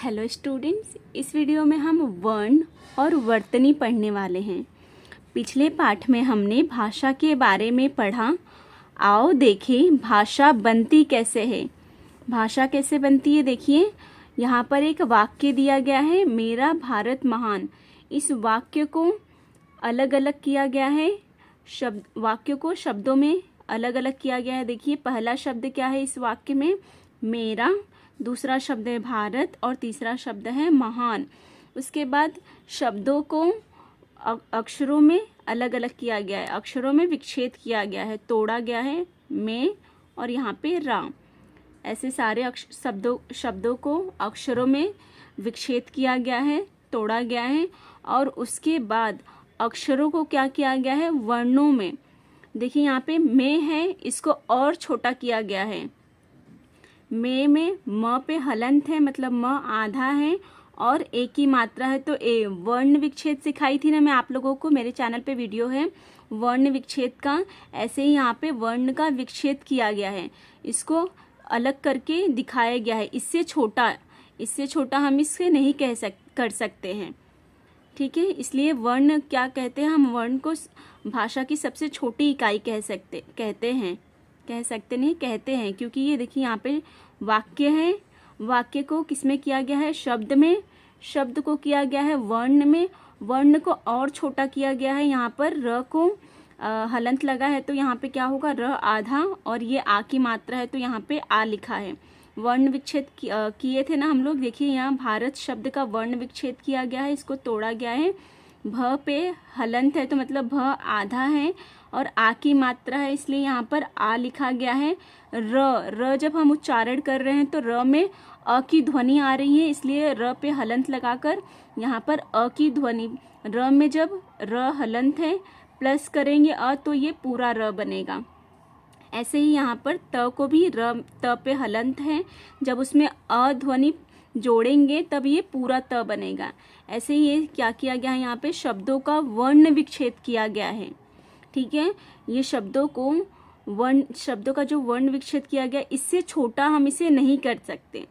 Hello students, इस video में हम वर्ण और वर्तनी पढ़ने वाले हैं। पिछले पाठ में हमने भाषा के बारे में पढ़ा। आओ देखें भाषा बनती कैसे है। भाषा कैसे बनती है, देखिए यहाँ पर एक वाक्य दिया गया है, मेरा भारत महान। इस वाक्य को अलग अलग किया गया है, वाक्य को शब्दों में अलग अलग किया गया है। देखिए पहला शब्द क्या है इस वाक्य में, मेरा, दूसरा शब्द है भारत और तीसरा शब्द है महान। उसके बाद शब्दों को अक्षरों में अलग अलग किया गया है, अक्षरों में विच्छेद किया गया है, तोड़ा गया है, में और यहाँ पे रा। ऐसे सारे शब्दों को अक्षरों में विच्छेद किया गया है, तोड़ा गया है। और उसके बाद अक्षरों को क्या किया गया है, वर्णों में। देखिए यहाँ पे में है, इसको और छोटा किया गया है। में म पे हलंत है, मतलब म आधा है और ए की मात्रा है तो ए। वर्ण विच्छेद सिखाई थी ना मैं आप लोगों को, मेरे चैनल पे वीडियो है वर्ण विच्छेद का। ऐसे ही यहाँ पे वर्ण का विच्छेद किया गया है, इसको अलग करके दिखाया गया है। इससे छोटा हम इससे नहीं कर सकते हैं, ठीक है। इसलिए वर्ण क्या कहते हैं, हम वर्ण को भाषा की सबसे छोटी इकाई कहते हैं, क्योंकि ये देखिए यहाँ पे वाक्य है, वाक्य को किसमें किया गया है, शब्द में, शब्द को किया गया है वर्ण में, वर्ण को और छोटा किया गया है। यहाँ पर र को हलंत लगा है तो यहाँ पे क्या होगा, र आधा, और ये आ की मात्रा है तो यहाँ पे आ लिखा है। वर्ण विच्छेद किए थे ना हम लोग। देखिए यहाँ भारत शब्द का वर्ण विच्छेद किया गया है, इसको तोड़ा गया है। भ पे हलंत है तो मतलब भ आधा है और आ की मात्रा है, इसलिए यहाँ पर आ लिखा गया है। र जब हम उच्चारण कर रहे हैं तो र में अ की ध्वनि आ रही है, इसलिए र पे हलंत लगाकर यहाँ पर अ की ध्वनि। र में जब र हलंत है प्लस करेंगे अ तो ये पूरा र बनेगा। ऐसे ही यहाँ पर त को भी त पे हलंत है, जब उसमें अ ध्वनि जोड़ेंगे तब ये पूरा त बनेगा। ऐसे ही ये क्या किया गया है, यहाँ पे शब्दों का वर्ण विच्छेद किया गया है, ठीक है। ये शब्दों का जो वर्ण विच्छेद किया गया, इससे छोटा हम इसे नहीं कर सकते,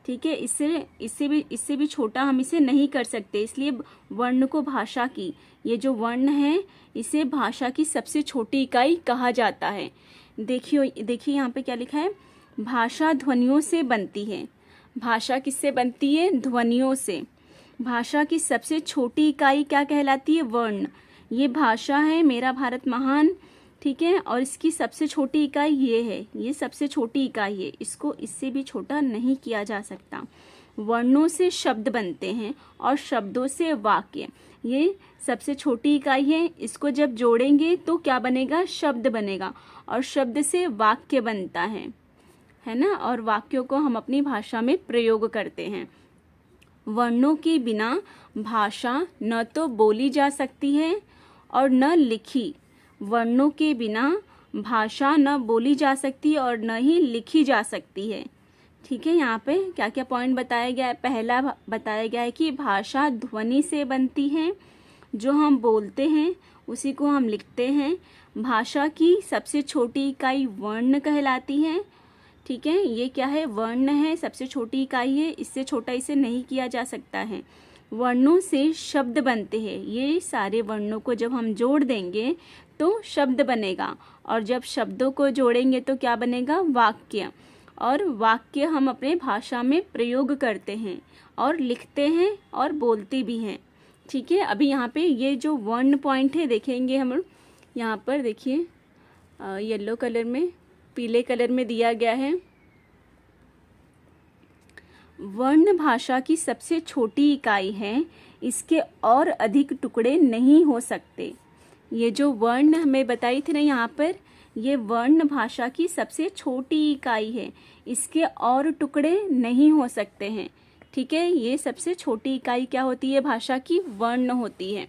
ठीक है। इससे भी छोटा हम इसे नहीं कर सकते, इसलिए वर्ण को भाषा की, ये जो वर्ण है इसे भाषा की सबसे छोटी इकाई कहा जाता है। देखिए यहाँ पे क्या लिखा है, भाषा ध्वनियों से बनती है। भाषा किससे बनती है, ध्वनियों से। भाषा की सबसे छोटी इकाई क्या कहलाती है, वर्ण। ये भाषा है मेरा भारत महान, ठीक है, और इसकी सबसे छोटी इकाई ये है, ये सबसे छोटी इकाई है, इसको इससे भी छोटा नहीं किया जा सकता। वर्णों से शब्द बनते हैं और शब्दों से वाक्य, ये सबसे छोटी इकाई है। इसको जब जोड़ेंगे तो क्या बनेगा, शब्द बनेगा, और शब्द से वाक्य बनता है ना। और वाक्यों को हम अपनी भाषा में प्रयोग करते हैं। वर्णों के बिना भाषा न तो बोली जा सकती है और न लिखी। वर्णों के बिना भाषा न बोली जा सकती और न ही लिखी जा सकती है, ठीक है। यहाँ पे क्या क्या पॉइंट बताया गया है। पहला बताया गया है कि भाषा ध्वनि से बनती है, जो हम बोलते हैं उसी को हम लिखते हैं। भाषा की सबसे छोटी इकाई वर्ण कहलाती है, ठीक है। ये क्या है, वर्ण है, सबसे छोटी इकाई है, इससे छोटा इसे नहीं किया जा सकता है। वर्णों से शब्द बनते हैं, ये सारे वर्णों को जब हम जोड़ देंगे तो शब्द बनेगा, और जब शब्दों को जोड़ेंगे तो क्या बनेगा, वाक्य। और वाक्य हम अपने भाषा में प्रयोग करते हैं और लिखते हैं और बोलते भी हैं, ठीक है। अभी यहाँ पे ये जो वर्ण पॉइंट है देखेंगे हम, यहाँ पर देखिए येलो कलर में, पीले कलर में दिया गया है। वर्ण भाषा की सबसे छोटी इकाई है, इसके और अधिक टुकड़े नहीं हो सकते। ये जो वर्ण हमें बताई थी ना यहाँ पर, ये वर्ण भाषा की सबसे छोटी इकाई है, इसके और टुकड़े नहीं हो सकते हैं, ठीक है। ये सबसे छोटी इकाई क्या होती है, भाषा की, वर्ण होती है।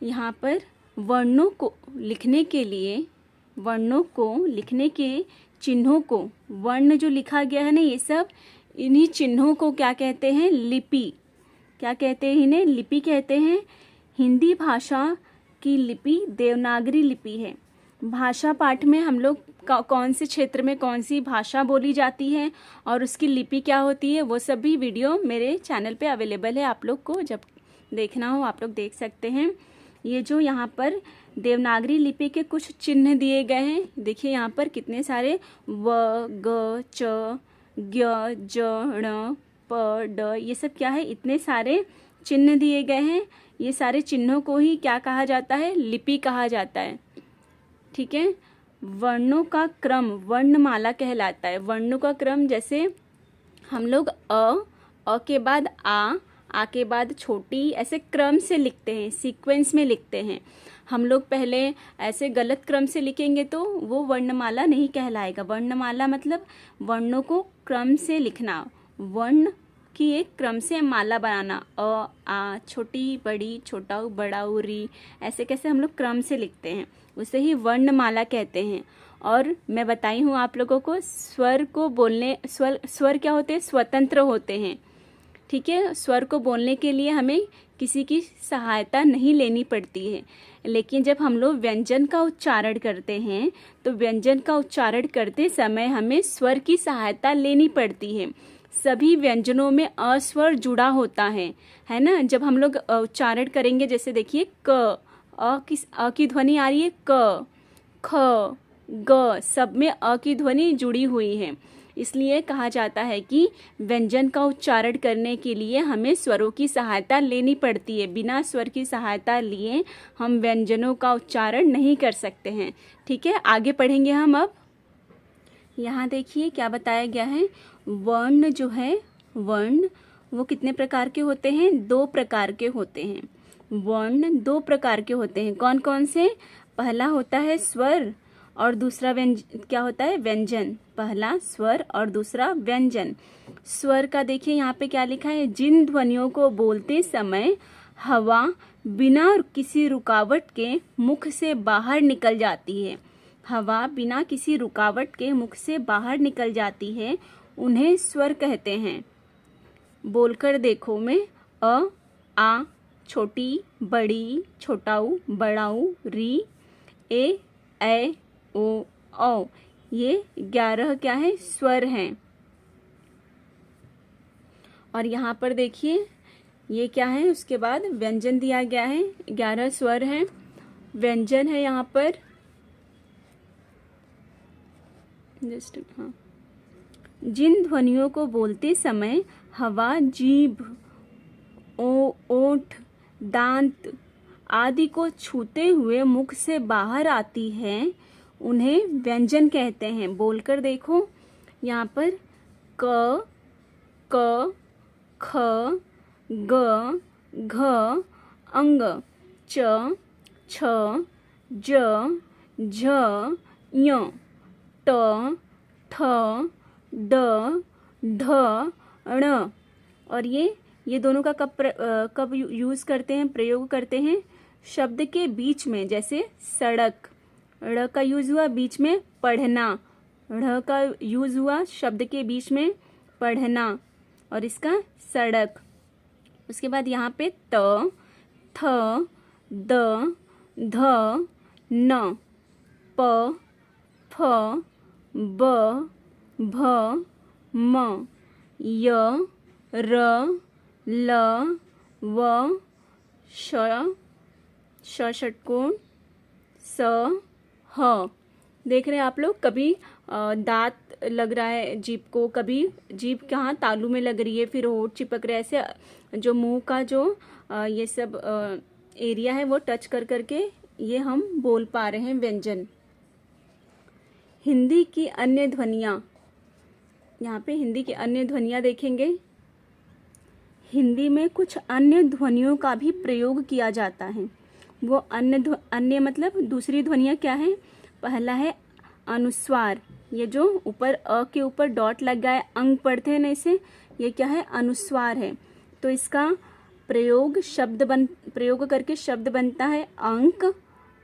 यहाँ पर वर्णों को लिखने के चिन्हों को, वर्ण जो लिखा गया है ना, ये सब, इन्हीं चिन्हों को क्या कहते हैं, लिपि। क्या कहते हैं इन्हें, लिपि कहते हैं। हिंदी भाषा की लिपि देवनागरी लिपि है। भाषा पाठ में हम लोग कौन से क्षेत्र में कौन सी भाषा बोली जाती है और उसकी लिपि क्या होती है, वो सब भी वीडियो मेरे चैनल पे अवेलेबल है। आप लोग को जब देखना हो आप लोग देख सकते हैं। ये जो यहाँ पर देवनागरी लिपि के कुछ चिन्ह दिए गए हैं, देखिए यहाँ पर कितने सारे व, ग, च, ज्ञ, ज, ण, प, ड, ये सब क्या है, इतने सारे चिन्ह दिए गए हैं। ये सारे चिन्हों को ही क्या कहा जाता है, लिपि कहा जाता है। ठीक है। वर्णों का क्रम वर्णमाला कहलाता है। वर्णों का क्रम जैसे हम लोग अ के बाद आ के बाद छोटी, ऐसे क्रम से लिखते हैं, सीक्वेंस में लिखते हैं। हम लोग पहले ऐसे गलत क्रम से लिखेंगे तो वो वर्णमाला नहीं कहलाएगा। वर्णमाला मतलब वर्णों को क्रम से लिखना, वर्ण की एक क्रम से माला बनाना। अ आ, छोटी बड़ी, छोटा उ बड़ा उ, री, ऐसे कैसे हम लोग क्रम से लिखते हैं, उसे ही वर्णमाला कहते हैं। और मैं बताई हूँ आप लोगों को, स्वर को बोलने, स्वर क्या होते हैं, स्वतंत्र होते हैं। ठीक है। स्वर को बोलने के लिए हमें किसी की सहायता नहीं लेनी पड़ती है। लेकिन जब हम लोग व्यंजन का उच्चारण करते हैं तो व्यंजन का उच्चारण करते समय हमें स्वर की सहायता लेनी पड़ती है। सभी व्यंजनों में अस्वर जुड़ा होता है ना। जब हम लोग उच्चारण करेंगे, जैसे देखिए क, अ की ध्वनि आ रही है, क, ख, ग, सब में अ की ध्वनि जुड़ी हुई है। इसलिए कहा जाता है कि व्यंजन का उच्चारण करने के लिए हमें स्वरों की सहायता लेनी पड़ती है। बिना स्वर की सहायता लिए हम व्यंजनों का उच्चारण नहीं कर सकते हैं। ठीक है। आगे पढ़ेंगे हम अब। यहाँ देखिए क्या बताया गया है। वर्ण जो है, वर्ण वो कितने प्रकार के होते हैं, 2 प्रकार के होते हैं। वर्ण 2 प्रकार के होते हैं। कौन कौन से? पहला होता है स्वर और दूसरा क्या होता है, व्यंजन। पहला स्वर और दूसरा व्यंजन। स्वर का देखिए यहाँ पे क्या लिखा है, जिन ध्वनियों को बोलते समय हवा बिना किसी रुकावट के मुख से बाहर निकल जाती है, हवा बिना किसी रुकावट के मुख से बाहर निकल जाती है, उन्हें स्वर कहते हैं। बोलकर देखो में अ, आ, छोटी बड़ी, छोटा उ बड़ा उ, री, ए, ओ, औ, ये 11 क्या है, स्वर हैं। और यहाँ पर देखिए ये क्या है, उसके बाद व्यंजन दिया गया है। 11 स्वर हैं, व्यंजन है यहाँ पर। हाँ, जिन ध्वनियों को बोलते समय हवा जीभ, ओठ, दांत आदि को छूते हुए मुख से बाहर आती है, उन्हें व्यंजन कहते हैं। बोलकर देखो यहाँ पर क, ख, ग, घ, अंग, च, छ, ज, झ, ञ, ट, ठ, ड, ढ, ण। और ये दोनों का कब यूज़ करते हैं, प्रयोग करते हैं? शब्द के बीच में, जैसे सड़क, ड़ का यूज़ हुआ, बीच में पढ़ना, ढ़ का यूज़ हुआ, शब्द के बीच में पढ़ना, और इसका सड़क। उसके बाद यहाँ पे त, थ, द, ध, न, प, फ, ब, भ, म, य, र, ल, व, श, षटकोण, स, ह। देख रहे हैं आप लोग, कभी दांत लग रहा है जीभ को, कभी जीभ कहाँ तालू में लग रही है, फिर होंठ चिपक रहा है, ऐसे जो मुंह का जो ये सब एरिया है वो टच कर करके ये हम बोल पा रहे हैं व्यंजन। हिंदी की अन्य ध्वनियाँ, यहाँ पे हिंदी की अन्य ध्वनियाँ देखेंगे। हिंदी में कुछ अन्य ध्वनियों का भी प्रयोग किया जाता है। वो अन्य मतलब दूसरी ध्वनियाँ क्या है? पहला है अनुस्वार, ये जो ऊपर अ के ऊपर डॉट लगा है, अंग पढ़ते हैं ना इसे, ये क्या है? अनुस्वार है। तो इसका प्रयोग करके शब्द बनता है अंक,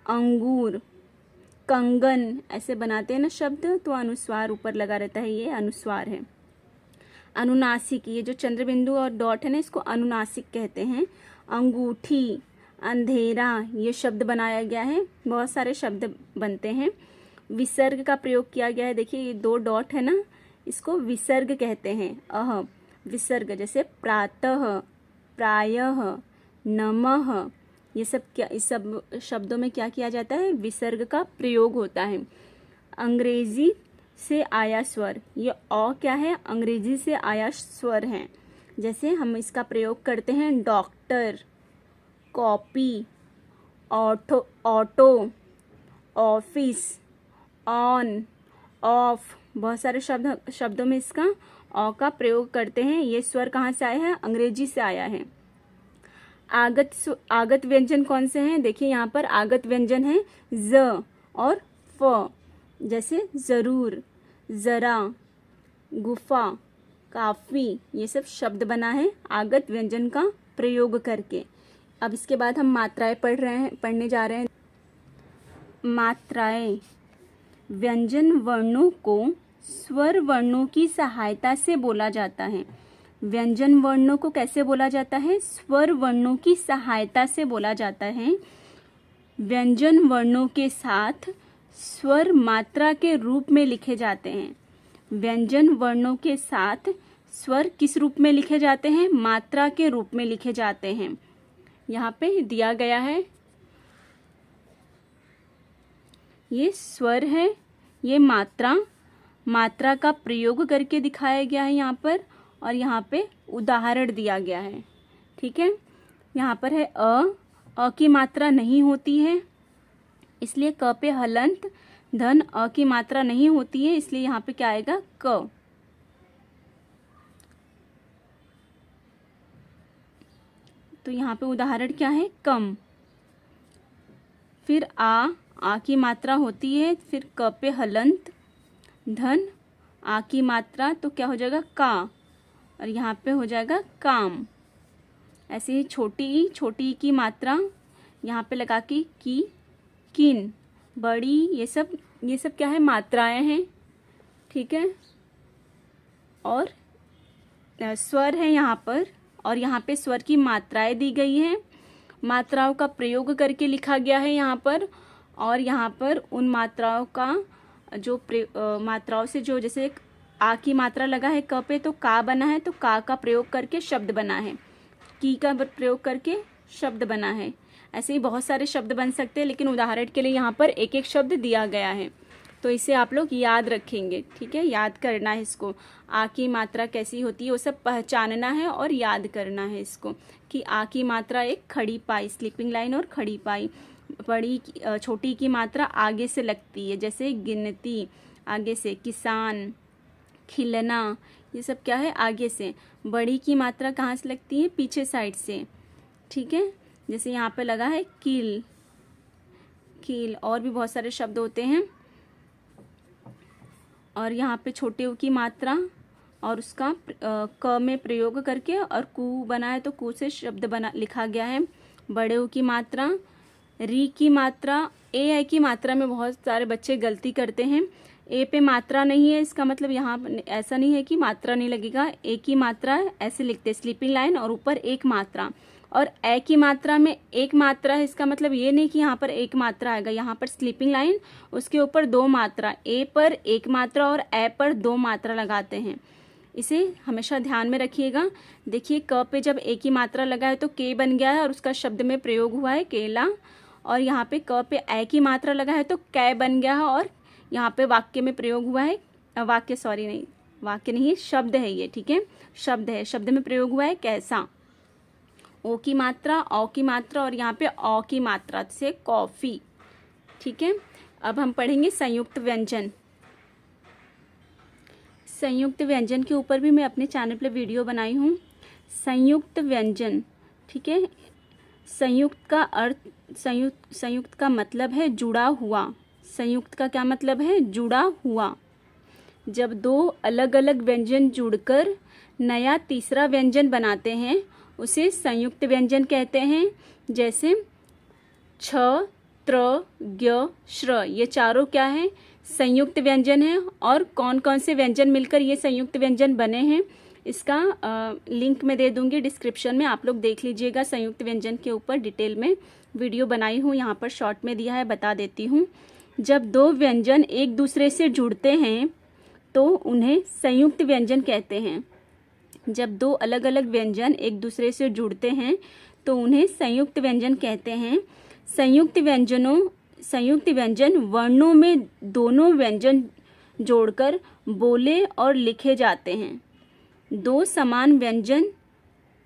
अंगूर, कंगन, ऐसे बनाते हैं ना शब्द, तो अनुस्वार ऊपर लगा रहता है, ये अनुस्वार है। अनुनासिक, ये जो चंद्र बिंदु और डॉट है ना, इसको अनुनासिक कहते हैं। अंगूठी, अंधेरा ये शब्द बनाया गया है, बहुत सारे शब्द बनते हैं। विसर्ग का प्रयोग किया गया है, देखिए ये 2 डॉट है ना, इसको विसर्ग कहते हैं। विसर्ग, जैसे प्रातः, प्रायः, नमः, ये सब क्या, इस सब शब्दों में क्या किया जाता है, विसर्ग का प्रयोग होता है। अंग्रेजी से आया स्वर, ये अ क्या है, अंग्रेजी से आया स्वर है। जैसे हम इसका प्रयोग करते हैं doctor, copy, auto, office, on, of, बहुत सारे शब्दों में इसका अ का प्रयोग करते हैं। ये स्वर कहाँ से आया है, अंग्रेजी से आया है। आगत व्यंजन कौन से हैं, देखिए यहाँ पर आगत व्यंजन है ज और फ, जैसे जरूर, जरा, गुफा, काफी, ये सब शब्द बना है आगत व्यंजन का प्रयोग करके। अब इसके बाद हम मात्राएं पढ़ने जा रहे हैं। मात्राएं, व्यंजन वर्णों को स्वर वर्णों की सहायता से बोला जाता है। व्यंजन वर्णों को कैसे बोला जाता है, स्वर वर्णों की सहायता से बोला जाता है। व्यंजन वर्णों के साथ स्वर मात्रा के रूप में लिखे जाते हैं। व्यंजन वर्णों के साथ स्वर किस रूप में लिखे जाते हैं, मात्रा के रूप में लिखे जाते हैं। यहाँ पे दिया गया है, ये स्वर है, ये मात्रा का प्रयोग करके दिखाया गया है यहाँ पर, और यहाँ पे उदाहरण दिया गया है। ठीक है, यहाँ पर है अ की मात्रा नहीं होती है, इसलिए क पे हलंत, धन अ की मात्रा नहीं होती है, इसलिए यहाँ पे क्या आएगा, क। तो यहाँ पे उदाहरण क्या है, कम। फिर आ की मात्रा होती है, फिर क पे हलंत, धन आ की मात्रा, तो क्या हो जाएगा, का, और यहाँ पे हो जाएगा काम। ऐसे ही छोटी की मात्रा यहाँ पे लगा की किन, बड़ी, ये सब क्या है, मात्राएं हैं। ठीक है, और स्वर है यहाँ पर, और यहाँ पे स्वर की मात्राएं दी गई हैं, मात्राओं का प्रयोग करके लिखा गया है यहाँ पर। और यहाँ पर उन मात्राओं का जो मात्राओं से जो, जैसे आ की मात्रा लगा है क पे, तो का बना है, तो का प्रयोग करके शब्द बना है, की का प्रयोग करके शब्द बना है। ऐसे ही बहुत सारे शब्द बन सकते हैं, लेकिन उदाहरण के लिए यहाँ पर एक एक शब्द दिया गया है, तो इसे आप लोग याद रखेंगे। ठीक है, याद करना है इसको, आ की मात्रा कैसी होती है वो सब पहचानना है और याद करना है इसको, कि आ की मात्रा एक खड़ी पाई, स्लीपिंग लाइन और खड़ी पाई। छोटी की मात्रा आगे से लगती है, जैसे गिनती आगे से, किसान, खिलना, ये सब क्या है, आगे से। बड़ी की मात्रा कहाँ से लगती है, पीछे साइड से। ठीक है, जैसे यहाँ पे लगा है कील, और भी बहुत सारे शब्द होते हैं। और यहाँ पे छोटे ऊ की मात्रा और उसका क में प्रयोग करके, और कू बना है तो कू से शब्द लिखा गया है। बड़े ऊ की मात्रा, री की मात्रा, ए की मात्रा में बहुत सारे बच्चे गलती करते हैं। ए पे मात्रा नहीं है, इसका मतलब यहाँ ऐसा नहीं है कि मात्रा नहीं लगेगा। ए की मात्रा ऐसे लिखते, स्लीपिंग लाइन और ऊपर एक मात्रा, और ए की मात्रा में एक मात्रा है, इसका मतलब ये नहीं कि यहाँ पर एक मात्रा आएगा, यहाँ पर स्लीपिंग लाइन, उसके ऊपर 2 मात्रा, ए पर एक मात्रा और ए पर 2 मात्रा लगाते हैं। इसे हमेशा ध्यान में रखिएगा। देखिए क पे जब ए की मात्रा लगा है तो के बन गया है और उसका शब्द में प्रयोग हुआ है केला, और यहाँ पे क पे ए की मात्रा लगा है तो कै बन गया है, और यहाँ पे वाक्य में प्रयोग हुआ है, वाक्य नहीं, शब्द है ये। ठीक है, शब्द है, शब्द में प्रयोग हुआ है कैसा। ओ की मात्रा, औ की मात्रा, और यहाँ पे औ की मात्रा से कॉफ़ी। ठीक है, अब हम पढ़ेंगे संयुक्त व्यंजन। संयुक्त व्यंजन के ऊपर भी मैं अपने चैनल पे वीडियो बनाई हूँ। संयुक्त व्यंजन, ठीक है, संयुक्त का अर्थ, संयुक्त का मतलब है जुड़ा हुआ। संयुक्त का क्या मतलब है, जुड़ा हुआ। जब 2 अलग अलग व्यंजन जुड़कर नया तीसरा व्यंजन बनाते हैं उसे संयुक्त व्यंजन कहते हैं। जैसे छ, त्र, ज्ञ, श्र, ये चारों क्या है, संयुक्त व्यंजन है। और कौन कौन से व्यंजन मिलकर ये संयुक्त व्यंजन बने हैं, इसका लिंक मैं दे दूंगी डिस्क्रिप्शन में, आप लोग देख लीजिएगा। संयुक्त व्यंजन के ऊपर डिटेल में वीडियो बनाई हूँ, यहाँ पर शॉर्ट में दिया है, बता देती हूँ। जब दो व्यंजन एक दूसरे से जुड़ते हैं तो उन्हें संयुक्त व्यंजन कहते हैं। जब दो अलग अलग व्यंजन एक दूसरे से जुड़ते हैं तो उन्हें संयुक्त व्यंजन कहते हैं। संयुक्त व्यंजन वर्णों में दोनों व्यंजन जोड़कर बोले और लिखे जाते हैं। दो समान व्यंजन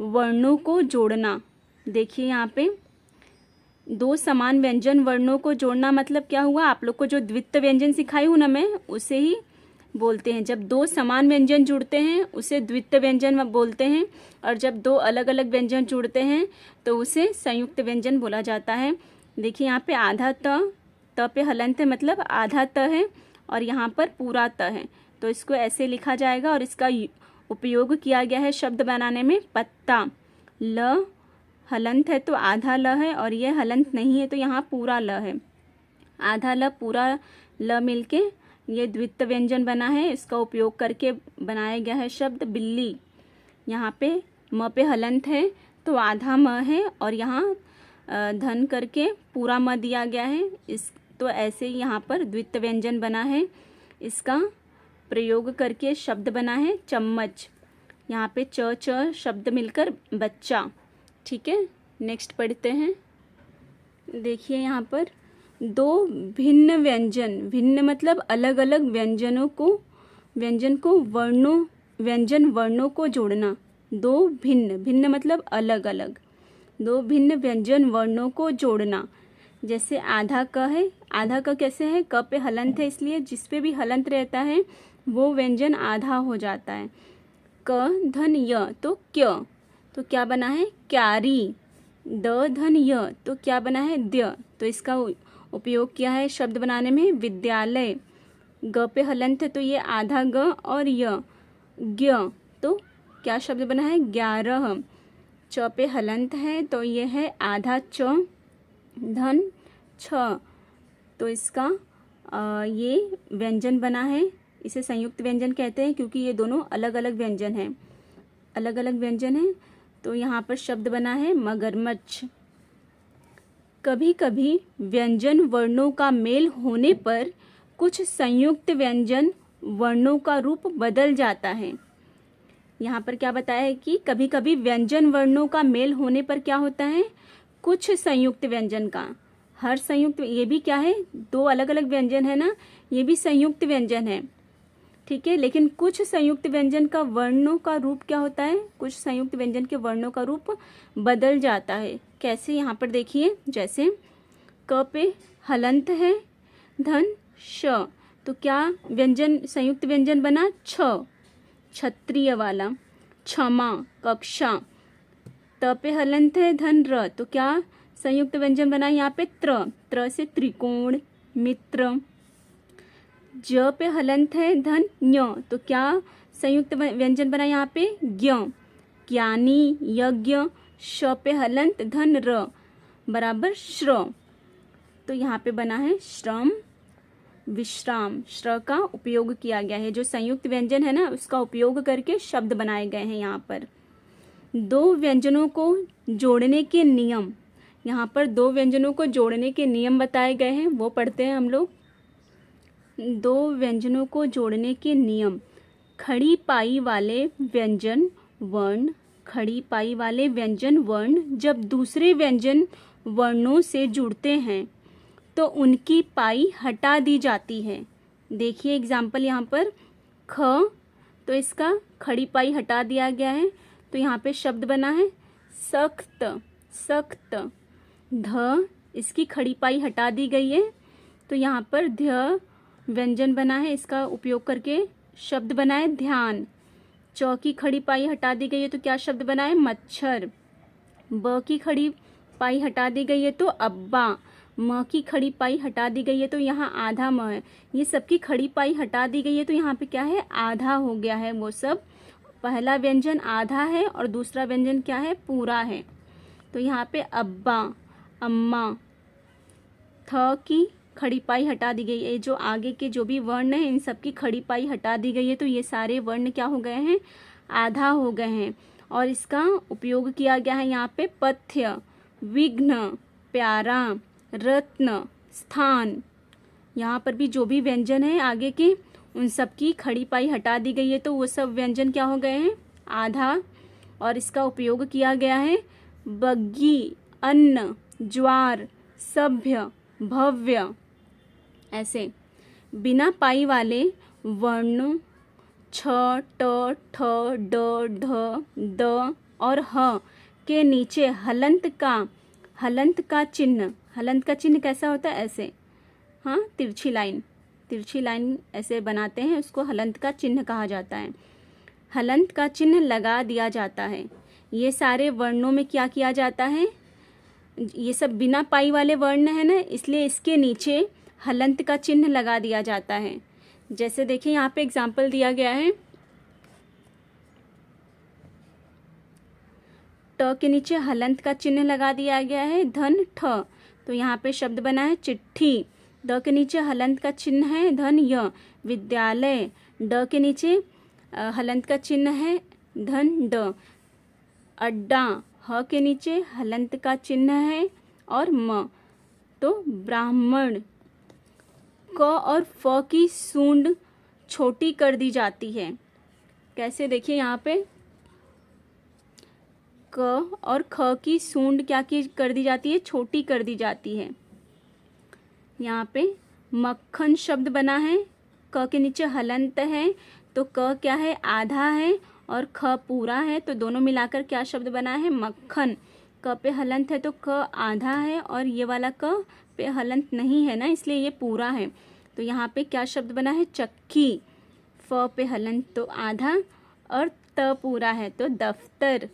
वर्णों को जोड़ना, देखिए यहाँ पे दो समान व्यंजन वर्णों को जोड़ना मतलब क्या हुआ, आप लोग को जो द्वित्व व्यंजन सिखाई हूँ ना मैं, उसे ही बोलते हैं। जब दो समान व्यंजन जुड़ते हैं उसे द्वित्व व्यंजन बोलते हैं, और जब दो अलग अलग व्यंजन जुड़ते हैं तो उसे संयुक्त व्यंजन बोला जाता है। देखिए यहाँ पे आधा त पे हलंत है, मतलब आधा त है, और यहाँ पर पूरा त है, तो इसको ऐसे लिखा जाएगा। और इसका उपयोग किया गया है शब्द बनाने में। पत्ता, ल हलंत है तो आधा ल है, और ये हलंत नहीं है तो यहाँ पूरा ल है। आधा ल पूरा ल मिलके ये द्वित्व व्यंजन बना है। इसका उपयोग करके बनाया गया है शब्द बिल्ली। यहाँ पे म पे हलंत है तो आधा म है, और यहाँ धन करके पूरा म दिया गया है। इस तो ऐसे ही यहाँ पर द्वित्व व्यंजन बना है। इसका प्रयोग करके शब्द बना है चम्मच। यहाँ पे च शब्द मिलकर बच्चा। ठीक है, नेक्स्ट पढ़ते हैं। देखिए यहाँ पर दो भिन्न व्यंजन, भिन्न मतलब अलग अलग व्यंजन को व्यंजन वर्णों को जोड़ना। दो भिन्न मतलब अलग अलग, दो भिन्न व्यंजन वर्णों को जोड़ना। जैसे आधा क है, आधा क कैसे है, क पे हलंत है, इसलिए जिस पे भी हलंत रहता है वो व्यंजन आधा हो जाता है। क धन य तो क्य, तो क्या बना है क्यारी। द धन य तो क्या बना है द्य, तो इसका उपयोग किया है शब्द बनाने में विद्यालय। ग पे हलंत है तो ये आधा ग और य, ज्ञ तो क्या शब्द बना है 11। च पे हलंत है तो ये है आधा च धन छ, तो इसका ये व्यंजन बना है। इसे संयुक्त व्यंजन कहते हैं क्योंकि ये दोनों अलग अलग व्यंजन हैं, अलग अलग व्यंजन हैं। तो यहाँ पर शब्द बना है मगरमच्छ। कभी कभी व्यंजन वर्णों का मेल होने पर कुछ संयुक्त व्यंजन वर्णों का रूप बदल जाता है। यहाँ पर क्या बताया है कि कभी कभी व्यंजन वर्णों का मेल होने पर क्या होता है, कुछ संयुक्त व्यंजन का, हर संयुक्त, ये भी क्या है, दो अलग अलग व्यंजन है ना, ये भी संयुक्त व्यंजन है। ठीक है, लेकिन कुछ संयुक्त व्यंजन का वर्णों का रूप क्या होता है, कुछ संयुक्त व्यंजन के वर्णों का रूप बदल जाता है। कैसे, यहाँ पर देखिए, जैसे क पे हलंत है धन श, तो क्या व्यंजन संयुक्त व्यंजन बना छ, क्षत्रिय वाला। क्षमा कक्षा। त पे हलंत है धन र, तो क्या संयुक्त व्यंजन बना यहाँ पे त्र से त्रिकोण मित्र। ज पे हलंत है धन ञ, तो क्या संयुक्त व्यंजन बना यहाँ पे ज्ञ, ज्ञानी यज्ञ। श पे हलंत धन र बराबर श्र, तो यहाँ पे बना है श्रम विश्राम। श्र का उपयोग किया गया है, जो संयुक्त व्यंजन है ना उसका उपयोग करके शब्द बनाए गए हैं। यहाँ पर दो व्यंजनों को जोड़ने के नियम, यहाँ पर दो व्यंजनों को जोड़ने के नियम बताए गए हैं, वो पढ़ते हैं हम लोग। दो व्यंजनों को जोड़ने के नियम। खड़ी पाई वाले व्यंजन वर्ण, खड़ी पाई वाले व्यंजन वर्ण जब दूसरे व्यंजन वर्णों से जुड़ते हैं तो उनकी पाई हटा दी जाती है। देखिए एग्जाम्पल यहाँ पर ख, तो इसका खड़ी पाई हटा दिया गया है, तो यहाँ पे शब्द बना है सख्त, सख्त। ध, इसकी खड़ी पाई हटा दी गई है, तो यहाँ पर ध्य व्यंजन बना है, इसका उपयोग करके शब्द बना है ध्यान। च की खड़ी पाई हटा दी गई है तो क्या शब्द बना है मच्छर। ब की खड़ी पाई हटा दी गई है तो अब्बा। म की खड़ी पाई हटा दी गई है तो यहाँ आधा म है। ये सबकी खड़ी पाई हटा दी गई है तो यहाँ पे क्या है आधा हो गया है वो सब। पहला व्यंजन आधा है और दूसरा व्यंजन क्या है पूरा है, तो यहाँ पे अब्बा अम्मा। थ की खड़ी पाई हटा दी गई है, जो आगे के जो भी वर्ण है इन सब की खड़ी पाई हटा दी गई है, तो ये सारे वर्ण क्या हो गए हैं आधा हो गए हैं। और इसका उपयोग किया गया है यहाँ पे पथ्य, विघ्न, प्यारा, रत्न, स्थान। यहाँ पर भी जो भी व्यंजन है आगे के उन सब की खड़ी पाई हटा दी गई है, तो वो सब व्यंजन क्या हो गए हैं, आधा। और इसका उपयोग किया गया है बग्गी, अन्न, ज्वार, सभ्य, भव्य। ऐसे बिना पाई वाले वर्ण छ, ट, ठ, ड, ढ, द और ह के नीचे हलंत का चिन्ह। हलंत का चिन्ह कैसा होता है, ऐसे, हाँ, तिरछी लाइन ऐसे बनाते हैं, उसको हलंत का चिन्ह कहा जाता है। हलंत का चिन्ह लगा दिया जाता है। ये सारे वर्णों में क्या किया जाता है, ये सब बिना पाई वाले वर्ण है ना, इसलिए इसके नीचे हलंत का चिन्ह लगा दिया जाता है। जैसे देखिए यहाँ पे एग्जाम्पल दिया गया है, ट के नीचे हलंत का चिन्ह लगा दिया गया है, धन ठ, तो यहाँ पे शब्द बना है चिट्ठी। द के नीचे हलंत का चिन्ह है, धन य, विद्यालय। ड के नीचे हलंत का चिन्ह है, धन ड, अड्डा। ह के नीचे हलंत का चिन्ह है और म, तो ब्राह्मण। क और फ की सूंड छोटी कर दी जाती है। कैसे, देखिए यहाँ पे क और ख की सूंड क्या की कर दी जाती है, छोटी कर दी जाती है। यहाँ पे मक्खन शब्द बना है, क के नीचे हलंत है, तो क क्या है, आधा है, और ख पूरा है, तो दोनों मिलाकर क्या शब्द बना है, मक्खन। क पे हलंत है तो क आधा है, और ये वाला क पे हलंत नहीं है ना, इसलिए ये पूरा है, तो यहाँ पे क्या शब्द बना है, चक्की। फ पे हलंत तो आधा, और त पूरा है तो दफ्तर,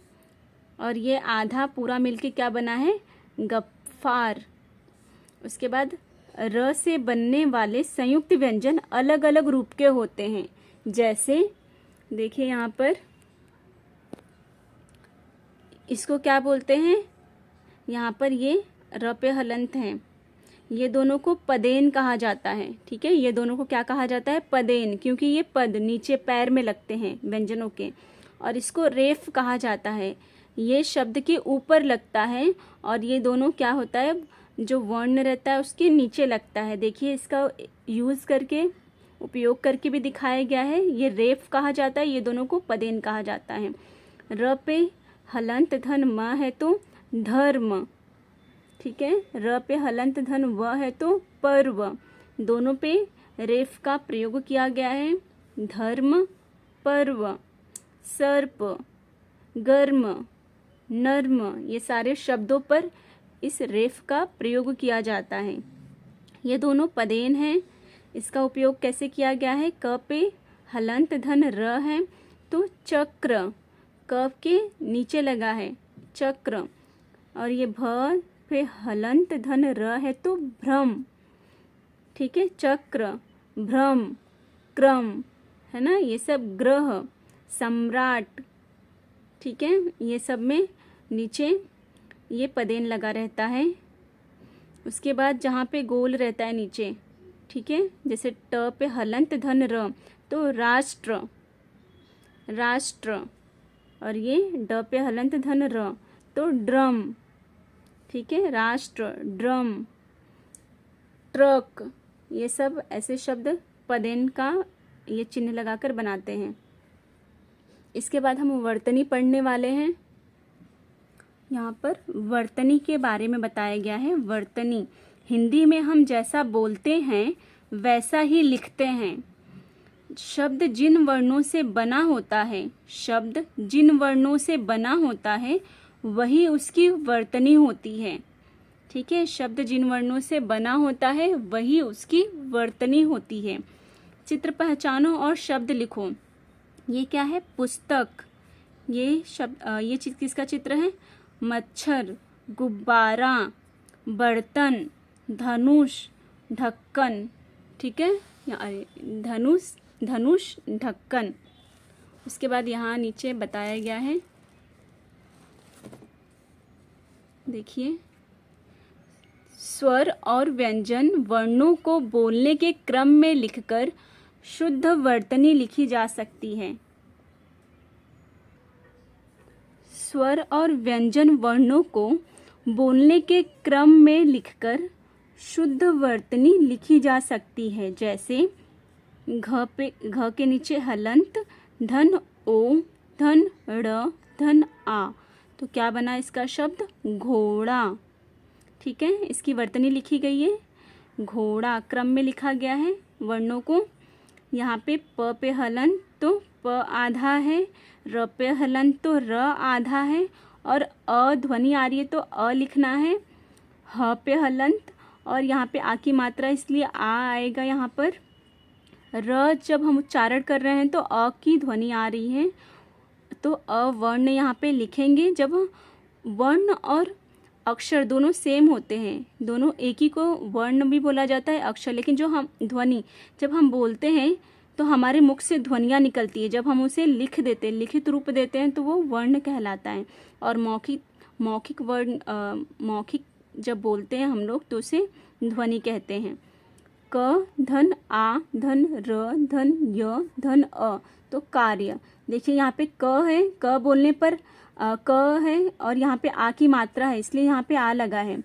और ये आधा पूरा मिलके क्या बना है, गफ्फार। उसके बाद र से बनने वाले संयुक्त व्यंजन अलग अलग रूप के होते हैं। जैसे देखिए यहाँ पर इसको क्या बोलते हैं, यहाँ पर ये र पे हलंत हैं, ये दोनों को पदेन कहा जाता है। ठीक है, ये दोनों को क्या कहा जाता है, पदेन, क्योंकि ये पद नीचे पैर में लगते हैं व्यंजनों के। और इसको रेफ कहा जाता है, ये शब्द के ऊपर लगता है, और ये दोनों क्या होता है, जो वर्ण रहता है उसके नीचे लगता है। देखिए इसका यूज़ करके, उपयोग करके भी दिखाया गया है। ये रेफ कहा जाता है, ये दोनों को पदेन कहा जाता है। र पे हलंत धन म है तो धर्म। ठीक है, र पे हलंत धन व है तो पर्व। दोनों पे रेफ का प्रयोग किया गया है, धर्म, पर्व। सर्प, गर्म, नर्म, ये सारे शब्दों पर इस रेफ का प्रयोग किया जाता है। ये दोनों पदेन हैं। इसका उपयोग कैसे किया गया है, क पे हलंत धन र है तो चक्र, क के नीचे लगा है चक्र, और ये भ पे हलंत धन र है तो भ्रम। ठीक है, चक्र, भ्रम, क्रम, है ना, ये सब ग्रह, सम्राट। ठीक है, ये सब में नीचे ये पदेन लगा रहता है। उसके बाद जहाँ पे गोल रहता है नीचे, ठीक है, जैसे ट पे हलंत धन र तो राष्ट्र, राष्ट्र, और ये ड पे हलंत धन र तो ड्रम। ठीक है, राष्ट्र, ड्रम, ट्रक, ये सब ऐसे शब्द पदेन का ये चिन्ह लगाकर बनाते हैं। इसके बाद हम वर्तनी पढ़ने वाले हैं। यहाँ पर वर्तनी के बारे में बताया गया है। वर्तनी हिंदी में हम जैसा बोलते हैं वैसा ही लिखते हैं। शब्द जिन वर्णों से बना होता है, शब्द जिन वर्णों से बना होता है वही उसकी वर्तनी होती है। ठीक है, शब्द जिन वर्णों से बना होता है वही उसकी वर्तनी होती है। चित्र पहचानो और शब्द लिखो। ये क्या है, पुस्तक। ये शब्द, ये किसका चित्र है, मच्छर, गुब्बारा, बर्तन, धनुष, ढक्कन। ठीक है, धनुष, धनुष, ढक्कन। उसके बाद यहाँ नीचे बताया गया है, देखिए, स्वर और व्यंजन वर्णों को बोलने के क्रम में लिखकर शुद्ध वर्तनी लिखी जा सकती है। स्वर और व्यंजन वर्णों को बोलने के क्रम में लिखकर शुद्ध वर्तनी लिखी जा सकती है। जैसे घ के नीचे हलंत, धन ओ, धन ड़, धन आ, तो क्या बना इसका शब्द? घोड़ा। ठीक है, इसकी वर्तनी लिखी गई है घोड़ा, क्रम में लिखा गया है वर्णों को। यहाँ पे प पे हलंत तो प आधा है, र पे हलंत तो र आधा है, और अ ध्वनि आ रही है तो अ लिखना है। ह पे हलंत और यहाँ पे आ की मात्रा इसलिए आ आएगा यहाँ पर। र जब हम उच्चारण कर रहे हैं तो अ की ध्वनि आ रही है, तो अ वर्ण यहाँ पे लिखेंगे। जब वर्ण और अक्षर दोनों सेम होते हैं, दोनों एक ही को वर्ण भी बोला जाता है, अक्षर, लेकिन जो हम ध्वनि जब हम बोलते हैं तो हमारे मुख से ध्वनियाँ निकलती है। जब हम उसे लिख देते हैं, लिखित रूप देते हैं, तो वो वर्ण कहलाता है। और मौखिक वर्ण मौखिक जब बोलते हैं हम लोग तो उसे ध्वनि कहते हैं। क, धन आ, धन र, धन य, धन अ, तो कार्य। देखिए यहाँ पे क है, क बोलने पर क है और यहाँ पे आ की मात्रा है, इसलिए यहाँ पे आ लगा है।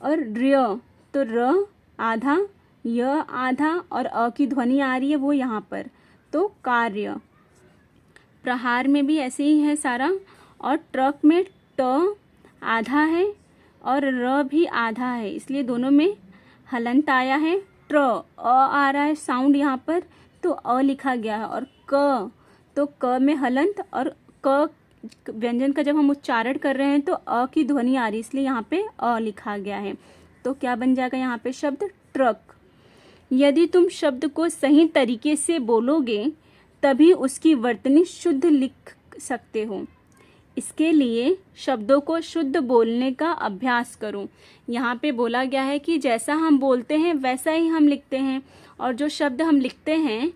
और र्य तो र आधा, य आधा, और अ की ध्वनि आ रही है वो यहाँ पर, तो कार्य। प्रहार में भी ऐसे ही है सारा। और ट्रक में ट आधा है और र भी आधा है, इसलिए दोनों में हलंत आया है। ट्र अ आ रहा है साउंड यहाँ पर, तो अ लिखा गया है। और क तो क में हलंत, और क व्यंजन का जब हम उच्चारण कर रहे हैं तो अ की ध्वनि आ रही है, इसलिए यहाँ पे अ लिखा गया है। तो क्या बन जाएगा यहाँ पे शब्द? ट्रक। यदि तुम शब्द को सही तरीके से बोलोगे तभी उसकी वर्तनी शुद्ध लिख सकते हो। इसके लिए शब्दों को शुद्ध बोलने का अभ्यास करो। यहाँ पे बोला गया है कि जैसा हम बोलते हैं वैसा ही हम लिखते हैं, और जो शब्द हम लिखते हैं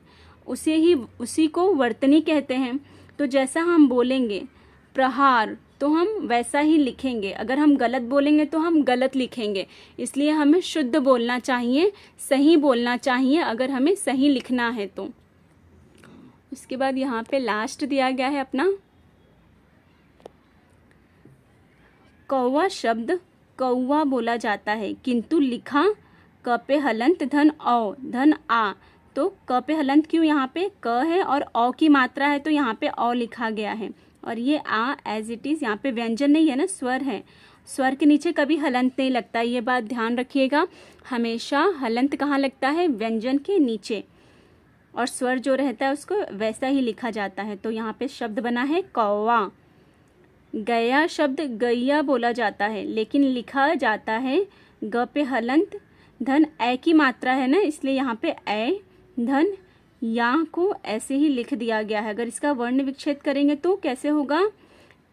उसी को वर्तनी कहते हैं। तो जैसा हम बोलेंगे, प्रहार, तो हम वैसा ही लिखेंगे। अगर हम गलत बोलेंगे तो हम गलत लिखेंगे, इसलिए हमें शुद्ध बोलना चाहिए, सही बोलना चाहिए अगर हमें सही लिखना है तो। उसके बाद यहाँ पे लास्ट दिया गया है अपना कौवा शब्द कौवा बोला जाता है, किंतु लिखा क पे हलंत, धन औ, धन आ। तो क पे हलंत क्यों? यहाँ पे क है और औ की मात्रा है, तो यहाँ पे औ लिखा गया है। और ये आ एज इट इज़, यहाँ पे व्यंजन नहीं है ना, स्वर है। स्वर के नीचे कभी हलंत नहीं लगता, ये बात ध्यान रखिएगा। हमेशा हलंत कहाँ लगता है? व्यंजन के नीचे, और स्वर जो रहता है उसको वैसा ही लिखा जाता है। तो यहाँ पे शब्द बना है कौवा। गया शब्द गैया बोला जाता है, लेकिन लिखा जाता है ग पे हलंत, धन ए की मात्रा है ना, इसलिए यहाँ पे ए, धन या को ऐसे ही लिख दिया गया है। अगर इसका वर्ण विच्छेद करेंगे तो कैसे होगा?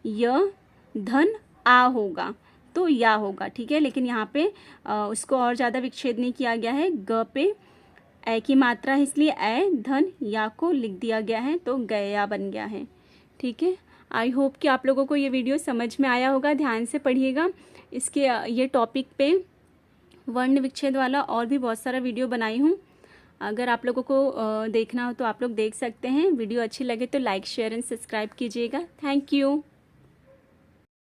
य धन आ होगा, तो या होगा। ठीक है, लेकिन यहाँ पे उसको और ज़्यादा विच्छेद नहीं किया गया है। ग पे ए की मात्रा है, इसलिए ए, धन या को लिख दिया गया है, तो गया बन गया है। ठीक है, आई होप कि आप लोगों को ये वीडियो समझ में आया होगा। ध्यान से पढ़िएगा। इसके ये टॉपिक पे वर्ण विच्छेद वाला और भी बहुत सारा वीडियो बनाई हूँ। अगर आप लोगों को देखना हो तो आप लोग देख सकते हैं। वीडियो अच्छी लगे तो लाइक, शेयर एंड सब्सक्राइब कीजिएगा। Thank you.